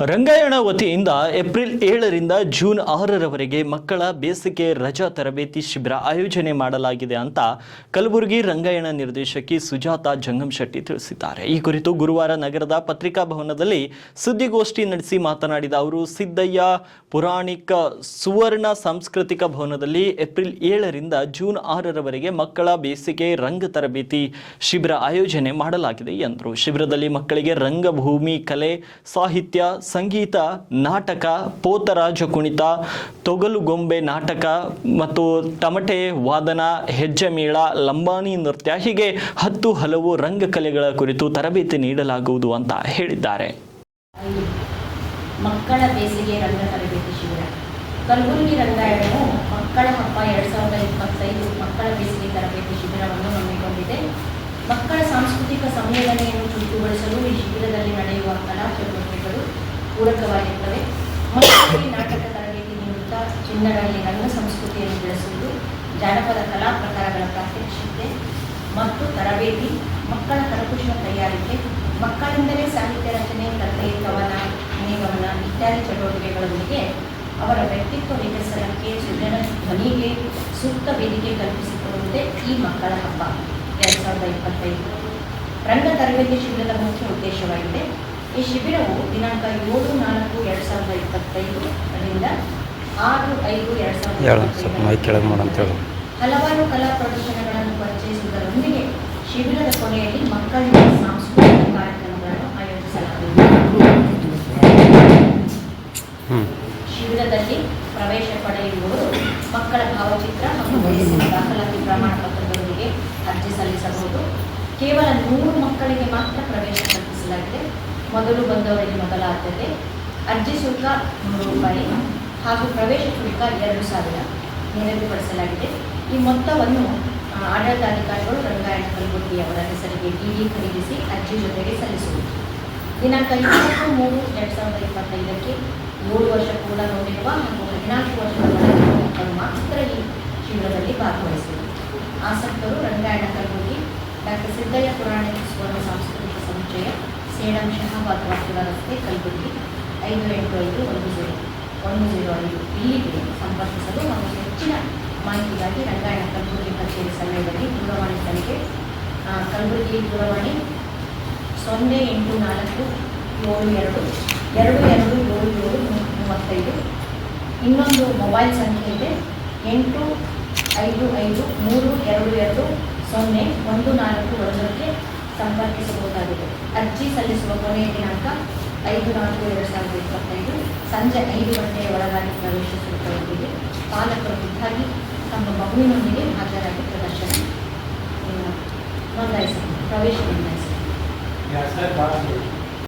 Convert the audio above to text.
ರಂಗಾಯಣ ವತಿಯಿಂದ April 7ರಿಂದ June 6ರವರೆಗೆ ಮಕ್ಕಳ ಬೇಸಿಗೆ ರಜಾ ತರಬೇತಿ ಶಿಬಿರ ಆಯೋಜನೆ ಮಾಡಲಾಗಿದೆ ಅಂತ ಕಲಬುರಗಿ ರಂಗಾಯಣ ನಿರ್ದೇಶಕಿ ಸುಜಾತಾ ಜಂಗಮಶೆಟ್ಟಿ ತಿಳಿಸಿದ್ದಾರೆ. ಈ ಕುರಿತು ಗುರುವಾರ ನಗರದ ಪತ್ರಿಕಾ ಭವನದಲ್ಲಿ ಸುದ್ದಿಗೋಷ್ಠಿ ನಡೆಸಿ ಮಾತನಾಡಿದ ಅವರು, ಸಿದ್ದಯ್ಯ ಪುರಾಣಿಕ ಸುವರ್ಣ ಸಾಂಸ್ಕೃತಿಕ ಭವನದಲ್ಲಿ ಏಪ್ರಿಲ್ 7ರಿಂದ ಜೂನ್ 6ರವರೆಗೆ ಮಕ್ಕಳ ಬೇಸಿಗೆ ರಂಗ ತರಬೇತಿ ಶಿಬಿರ ಆಯೋಜನೆ ಮಾಡಲಾಗಿದೆ ಎಂದರು. ಶಿಬಿರದಲ್ಲಿ ಮಕ್ಕಳಿಗೆ ರಂಗಭೂಮಿ ಕಲೆ, ಸಾಹಿತ್ಯ, ಸಂಗೀತ, ನಾಟಕ, ಪೋತರಾಜ ಕುಣಿತ, ತೊಗಲುಗೊಂಬೆ ನಾಟಕ ಮತ್ತು ತಮಟೆ ವಾದನ, ಹೆಜ್ಜೆ ಮೇಳ, ಲಂಬಾಣಿ ನೃತ್ಯ ಹೀಗೆ 10 ಹಲವು ರಂಗಕಲೆಗಳ ಕುರಿತು ತರಬೇತಿ ನೀಡಲಾಗುವುದು ಅಂತ ಹೇಳಿದ್ದಾರೆ. ಮಕ್ಕಳ ಬೇಸಿಗೆ ರಂಗ ತರಬೇತಿ ಶಿಬಿರ ಕಲಬುರಗಿ ರಂಗಾಯಣವು ಮಕ್ಕಳ ಹಬ್ಬ 2025 ಮಕ್ಕಳ ಬೇಸಿಗೆ ತರಬೇತಿ ಶಿಬಿರವನ್ನು ಹಮ್ಮಿಕೊಂಡಿದೆ. ಮಕ್ಕಳ ಸಾಂಸ್ಕೃತಿಕ ಸಂವೇದನೆಯನ್ನು ಚುರುಕುಗೊಳಿಸಲು ಈ ಶಿಬಿರದಲ್ಲಿ ನಡೆಯುವ ಕಲಾ ಚಟುವಟಿಕೆಗಳು ಪೂರಕವಾಗಿರುತ್ತವೆ. ಮಕ್ಕಳಿಗೆ ನಾಟಕ ತರಬೇತಿ ನೀಡುತ್ತಾ ಚಿನ್ನರಲ್ಲಿ ರಂಗ ಸಂಸ್ಕೃತಿಯನ್ನು ಬೆಳೆಸುವುದು, ಜಾನಪದ ಕಲಾ ಪ್ರಕಾರಗಳ ಪ್ರಾತ್ಯಕ್ಷಿಕೆ ಮತ್ತು ತರಬೇತಿ, ಮಕ್ಕಳ ಕರಕುಶಲ ತಯಾರಿಕೆ, ಮಕ್ಕಳಿಂದಲೇ ಸಾಹಿತ್ಯ ರಚನೆ, ಕಥೆ, ಕವನ, ನೇಗಮನ ಇತ್ಯಾದಿ ಚಟುವಟಿಕೆಗಳೊಂದಿಗೆ ಅವರ ವ್ಯಕ್ತಿತ್ವ ವಿಕಸನಕ್ಕೆ, ಸೃಜನ ಧ್ವನಿಗೆ ಸೂಕ್ತ ವೇದಿಕೆ ಕಲ್ಪಿಸಿಕೊಡುವುದೇ ಈ ಮಕ್ಕಳ ಹಬ್ಬ 2025 ರಂಗ ತರಬೇತಿ ಶಿಬಿರದ ಮುಖ್ಯ ಉದ್ದೇಶವಾಗಿದೆ. ಈ ಶಿಬಿರವು ದಿನಾಂಕ 7/4/2025 ರಿಂದ 6/5/2025 ಹಲವಾರು ಕಲಾ ಪ್ರದರ್ಶನಗಳನ್ನು ಪರಿಚಯಿಸುವುದರೊಂದಿಗೆ ಶಿಬಿರದ ಕೊನೆಯಲ್ಲಿ ಮಕ್ಕಳಿಗೆ ಸಾಂಸ್ಕೃತಿಕ ಕಾರ್ಯಕ್ರಮಗಳನ್ನು ಆಯೋಜಿಸಲಾಗುವುದು. ಶಿಬಿರದಲ್ಲಿ ಪ್ರವೇಶ ಪಡೆಯುವವರು ಮಕ್ಕಳ ಭಾವಚಿತ್ರ ಮತ್ತು ವಯಸ್ಸಿನ ದಾಖಲಾತಿ ಪ್ರಮಾಣ ಪತ್ರದೊಂದಿಗೆ ಅರ್ಜಿ ಸಲ್ಲಿಸಬಹುದು. ಕೇವಲ 100 ಮಕ್ಕಳಿಗೆ ಮಾತ್ರ ಪ್ರವೇಶ ಕಲ್ಪಿಸಲಾಗಿದೆ. ಮೊದಲು ಬಂದವರಿಗೆ ಮೊದಲ ಆದ್ಯತೆ. ಅರ್ಜಿ ಶುಲ್ಕ ₹100 ಹಾಗೂ ಪ್ರವೇಶ ಶುಲ್ಕ 2,000 ನಿಗದಿಪಡಿಸಲಾಗಿದೆ. ಈ ಮೊತ್ತವನ್ನು ಆಡಳಿತಾಧಿಕಾರಿಗಳು ರಂಗಾಯಣ ಕಲಬುರಗಿ ಅವರ ಹೆಸರಿಗೆ ಡಿಡಿ ಖರೀದಿಸಿ ಅರ್ಜಿ ಜೊತೆಗೆ ಸಲ್ಲಿಸುವುದು. ದಿನಾಂಕ 23/3/2025ಕ್ಕೆ 7 ವರ್ಷ ಪೂರ್ಣಗೊಂಡಿರುವ ಹಾಗೂ 14 ವರ್ಷದ ಒಳಗಿರುವ ಮಕ್ಕಳು ಮಾತ್ರ ಈ ಶಿಬಿರದಲ್ಲಿ ಭಾಗವಹಿಸುವುದು. ಆಸಕ್ತರು ರಂಗಾಯಣ ಕಲಬುರಗಿ, ಡಾಕ್ಟರ್ ಸಿದ್ದಯ್ಯ ಪುರಾಣಿಕ ಸುವರ್ಣ ಸಾಂಸ್ಕೃತಿಕ ಸಮುಚ್ಚಯ, ಸೇಡಂ ಶಹಾಬಾದ್ ವಾಸುವ ರಸ್ತೆ, ಕಲಬುರಗಿ 585105 ಇಲ್ಲಿಗೆ ಸಂಪರ್ಕಿಸಲು ಹಾಗೂ ಹೆಚ್ಚಿನ ಮಾಹಿತಿಗಾಗಿ ರಂಗಾಯಣ ಕಲಬುರಗಿ ಕಚೇರಿ ಸಮಯದಲ್ಲಿ ದೂರವಾಣಿ ಸಂಖ್ಯೆ ಕಲಬುರಗಿ ದೂರವಾಣಿ 0847227735. ಇನ್ನೊಂದು ಮೊಬೈಲ್ ಸಂಖ್ಯೆ ಇದೆ 8553220141ಕ್ಕೆ ಸಂಪರ್ಕಿಸಬಹುದಾಗಿದೆ. ಅರ್ಜಿ ಸಲ್ಲಿಸುವ ಕೊನೆಯ ದಿನಾಂಕ 5/4/2025 ಸಂಜೆ 5 ಗಂಟೆಯ ಒಳಗಾಗಿ ಪ್ರವೇಶ ಶುಲ್ಕದೊಂದಿಗೆ ಪಾಲಕರು ಖುದ್ದಾಗಿ ತಮ್ಮ ಮಗುವಿನೊಂದಿಗೆ ಹಾಜರಾಗಿ ಪ್ರದರ್ಶನ ನೋಂದಾಯಿಸಿ ಪ್ರವೇಶ ನೋಂದಾಯಿಸಿ.